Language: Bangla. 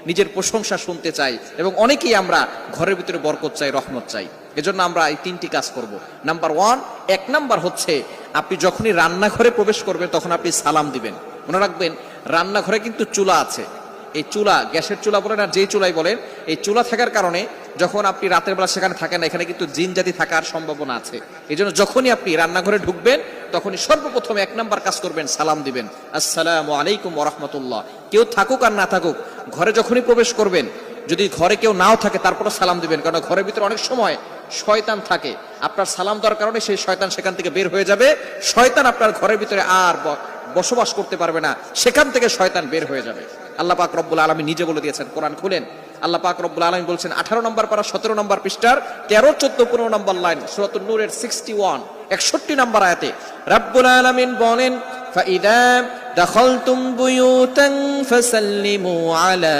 নিজের প্রশংসা শুনতে চাই, এবং অনেকেই আমরা ঘরের ভিতরে বরকত চাই, রহমত চাই। এজন্য আমরা এই 3টি কাজ করব। নাম্বার 1, 1 নাম্বার হচ্ছে আপনি যখনই রান্নাঘরে প্রবেশ করবেন তখন আপনি সালাম দিবেন। মনে রাখবেন, রান্নাঘরে কিন্তু চুলা আছে। এই চুলা, গ্যাসের চুলা বলেন আর যেই চুলাই বলেন, এই চুলা থাকার কারণে যখন আপনি রাতের বেলা সেখানে থাকেন না, এখানে কিন্তু জিন জাতি থাকার সম্ভাবনা আছে। এই জন্য যখনই আপনি রান্নাঘরে ঢুকবেন তখনই সর্বপ্রথম 1 নাম্বার কাজ করবেন, সালাম দিবেন, আসসালামু আলাইকুম ওয়া রাহমাতুল্লাহ। কেউ থাকুক আর না থাকুক, ঘরে যখনই প্রবেশ করবেন, যদি ঘরে কেউ নাও থাকে তারপরে সালাম দিবেন, কারণ ঘরের ভিতরে অনেক সময় শয়তান থাকে। আপনার সালাম দেওয়ার কারণে সেই শয়তান সেখান থেকে বের হয়ে যাবে। শয়তান আপনার ঘরের ভিতরে আর বসবাস করতে পারবে না, সেখান থেকে শয়তান বের হয়ে যাবে। আল্লাহ পাক রব্বুল আলামিন নিজে বলে দিয়েছেন, কোরআন খুলেন, আল্লাহ পাক রব্বুল আলামিন বলছেন 18 নম্বর পারা 17 নম্বর পৃষ্ঠার 13, 14, 15 নম্বর লাইন, সূরাতুন নূরের 61, 61 নম্বর আয়াতে রব্বুল আলামিন বলেন, ফাইদা দাখালতুম বুয়ুতান ফাসাল্লিমু আলা